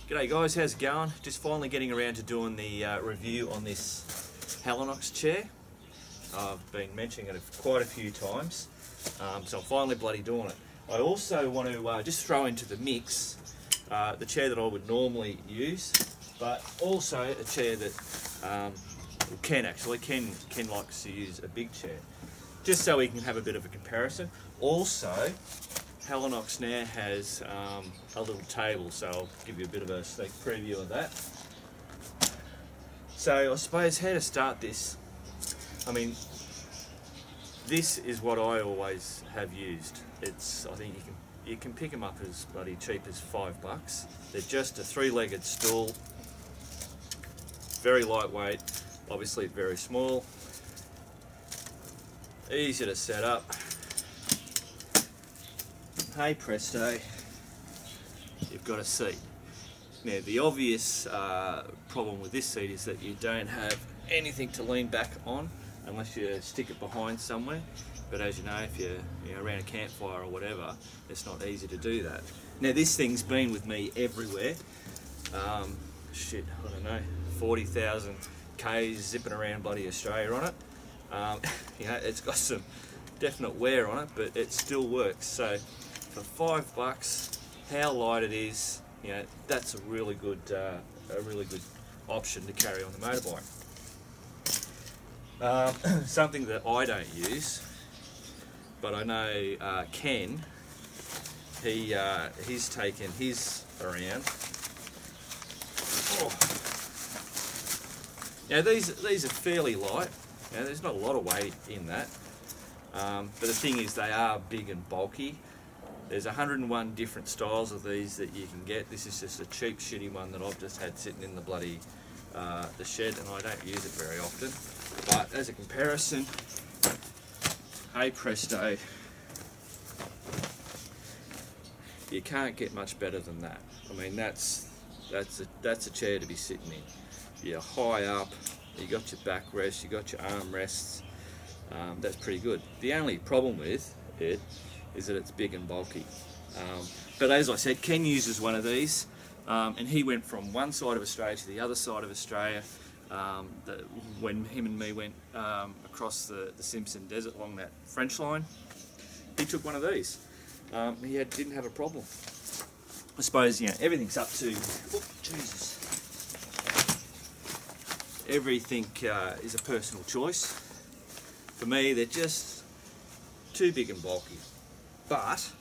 G'day guys, how's it going? Just finally getting around to doing the review on this Helinox chair. I've been mentioning it quite a few times, so I'm finally bloody doing it. I also want to just throw into the mix the chair that I would normally use, but also a chair that Ken likes to use a big chair, just so we can have a bit of a comparison. Also, Helinox now has a little table, so I'll give you a bit of a sneak preview of that. So I suppose how to start this, I mean, this is what I always have used. I think you can pick them up as bloody cheap as $5. They're just a 3-legged stool, very lightweight, obviously very small, easy to set up. Hey presto, you've got a seat. Now the obvious problem with this seat is that you don't have anything to lean back on unless you stick it behind somewhere. But as you know, if you're around a campfire or whatever, it's not easy to do that. Now this thing's been with me everywhere. I don't know, 40,000 Ks zipping around bloody Australia on it. It's got some definite wear on it, but it still works. So for $5, how light it is, that's a really good option to carry on the motorbike. Something that I don't use, but I know Ken, he's taken his around. Now these are fairly light. There's not a lot of weight in that, but the thing is they are big and bulky. There's 101 different styles of these that you can get. This is just a cheap, shitty one that I've just had sitting in the bloody the shed, and I don't use it very often. But as a comparison, hey presto, you can't get much better than that. I mean, that's a chair to be sitting in. You're high up, you got your backrest, you got your arm rests. That's pretty good. The only problem with it is that it's big and bulky. But as I said, Ken uses one of these, and he went from one side of Australia to the other side of Australia. When him and me went across the Simpson Desert along that French line, he took one of these. He didn't have a problem. I suppose everything's up to. Oh, Jesus. Everything is a personal choice. For me, they're just too big and bulky. But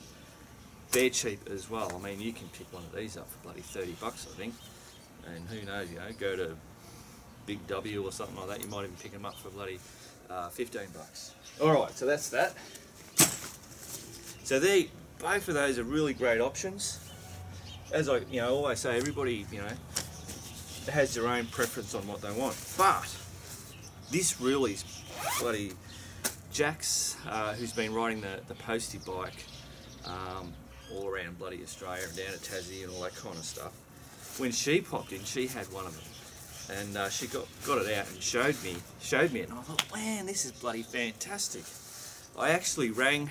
they're cheap as well. I mean, you can pick one of these up for bloody $30, I think. And who knows, go to Big W or something like that, you might even pick them up for bloody $15. Alright, so that's that. So both of those are really great options. As I always say, everybody has their own preference on what they want. But this really is bloody Jax, who's been riding the Postie bike all around bloody Australia and down at Tassie and all that kind of stuff. When she popped in, she had one of them, and she got it out and showed me it, and I thought, man, this is bloody fantastic. I actually rang.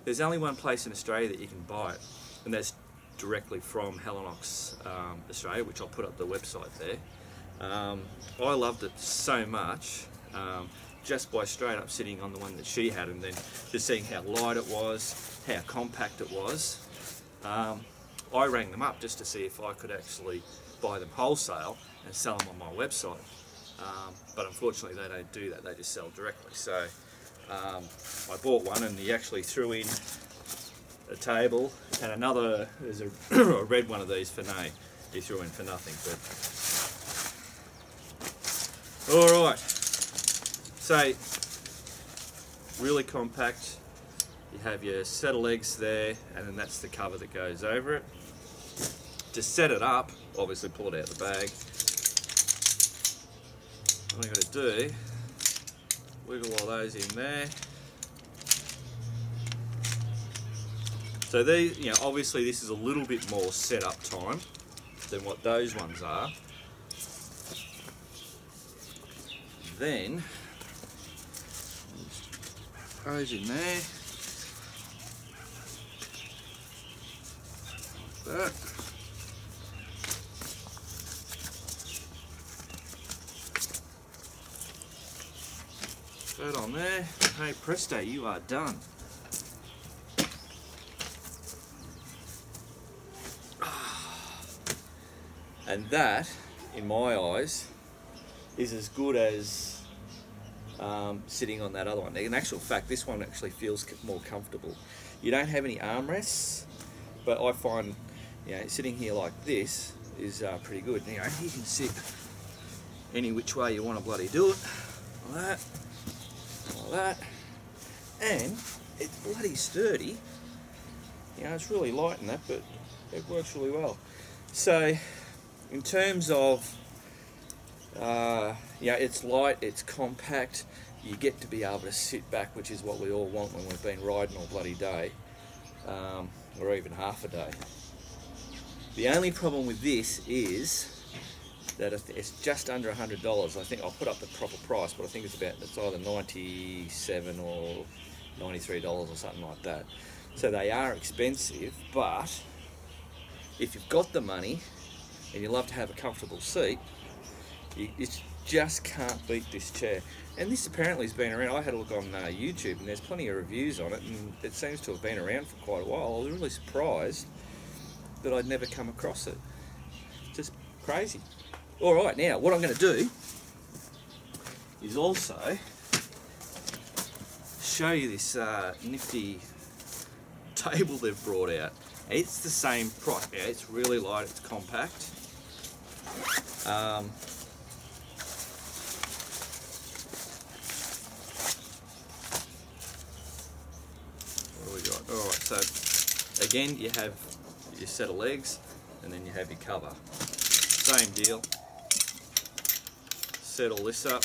There's only one place in Australia that you can buy it, and that's directly from Helinox Australia, which I'll put up the website there. I loved it so much. Just by straight up sitting on the one that she had, and then just seeing how light it was, how compact it was. I rang them up just to see if I could actually buy them wholesale and sell them on my website. But unfortunately they don't do that, they just sell directly. So I bought one, and he actually threw in a table and another. There's a red one of these for no, he threw in for nothing. But alright. So, really compact. You have your set of legs there, and then that's the cover that goes over it. To set it up, obviously pull it out of the bag. What I'm going to do, wiggle all those in there. So these, obviously this is a little bit more setup time than what those ones are. Then hose in there, like that. That on there. Hey presto, you are done. And that, in my eyes, is as good as sitting on that other one. In actual fact, this one actually feels more comfortable. You don't have any armrests, but I find, you know, sitting here like this is pretty good. You know, you can sit any which way you want to bloody do it, like that, like that, and it's bloody sturdy. You know, it's really light in that, but it works really well. So, in terms of, yeah, it's light, it's compact, you get to be able to sit back, which is what we all want when we've been riding all bloody day, or even half a day. The only problem with this is that it's just under $100. I think I'll put up the proper price, but I think it's either $97 or $93 or something like that. So they are expensive, but if you've got the money and you love to have a comfortable seat, you just can't beat this chair. And this apparently has been around. I had a look on YouTube, and there's plenty of reviews on it, and it seems to have been around for quite a while. I was really surprised that I'd never come across it. Just crazy. All right, now what I'm going to do is also show you this nifty table they've brought out. It's the same price. Yeah, it's really light, it's compact. What do we got? All right, so again, you have your set of legs, and then you have your cover. Same deal. Set all this up.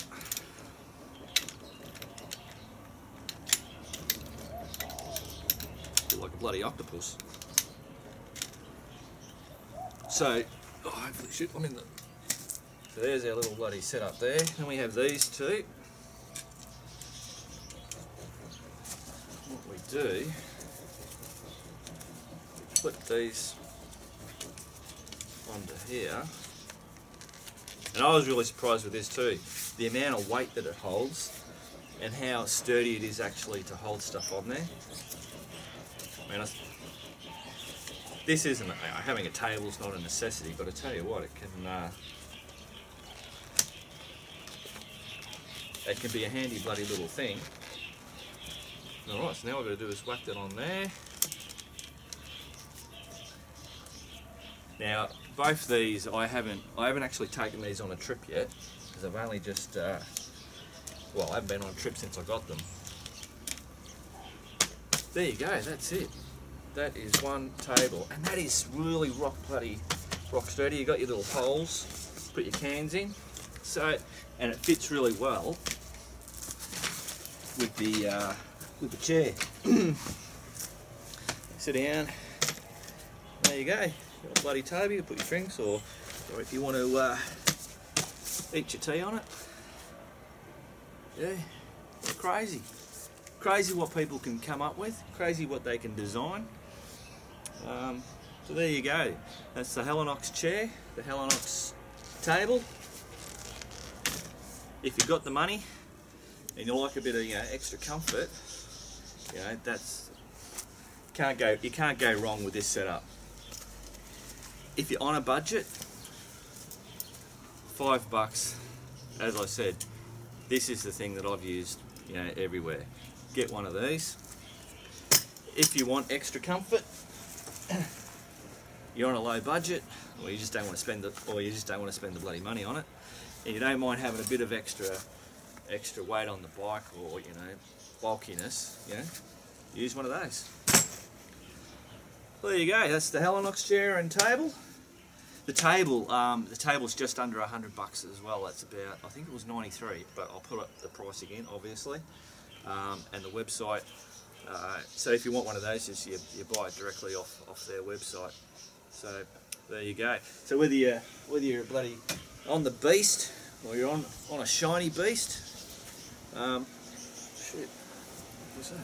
Feel like a bloody octopus. So, oh, hopefully, shit, I'm in the. So there's our little bloody setup there. Then we have these two. What we do, we flip these onto here. And I was really surprised with this too. The amount of weight that it holds and how sturdy it is actually to hold stuff on there. I mean, this isn't, having a table is not a necessity, but I tell you what, it can be a handy bloody little thing. Alright, so now what I've got to do is whack that on there. Now, both these, I haven't actually taken these on a trip yet, because I've only just, well, I haven't been on a trip since I got them. There you go, that's it. That is one table, and that is really rock sturdy. You got your little holes, put your cans in, so, and it fits really well with the chair. Sit down. There you go. Got a bloody Toby to put your drinks, or if you want to eat your tea on it. Yeah, crazy what people can come up with, crazy what they can design. So there you go. That's the Helinox chair, the Helinox table. If you've got the money and you like a bit of extra comfort, you can't go wrong with this setup. If you're on a budget, $5, as I said, this is the thing that I've used, everywhere. Get one of these. If you want extra comfort, you're on a low budget, or you just don't want to spend the bloody money on it, and you don't mind having a bit of extra weight on the bike, or bulkiness, use one of those. Well, there you go. That's the Helinox chair and table. The table's just under $100 as well. That's about, I think it was 93, but I'll put up the price again, obviously, and the website. So if you want one of those, just you buy it directly off their website. So there you go. So whether you're bloody on the beast or you're on a shiny beast, shit, what's that?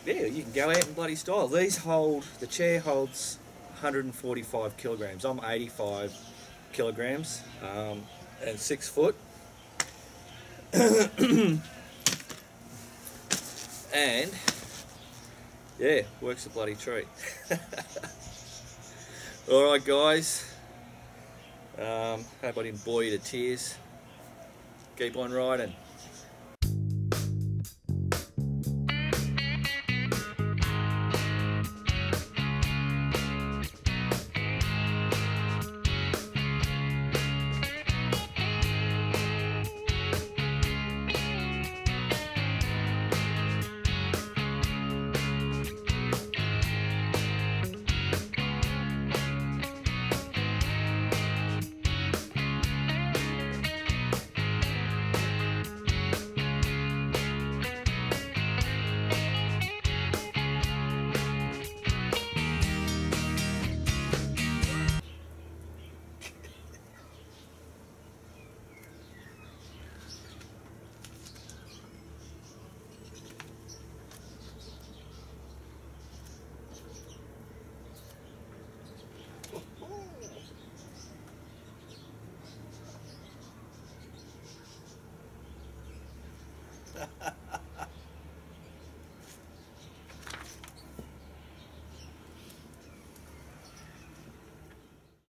Yeah, you can go out in bloody style. The chair holds 145 kilograms. I'm 85 kilograms and 6 foot. And yeah, works a bloody treat. Alright guys, hope I didn't bore you to tears. Keep on riding.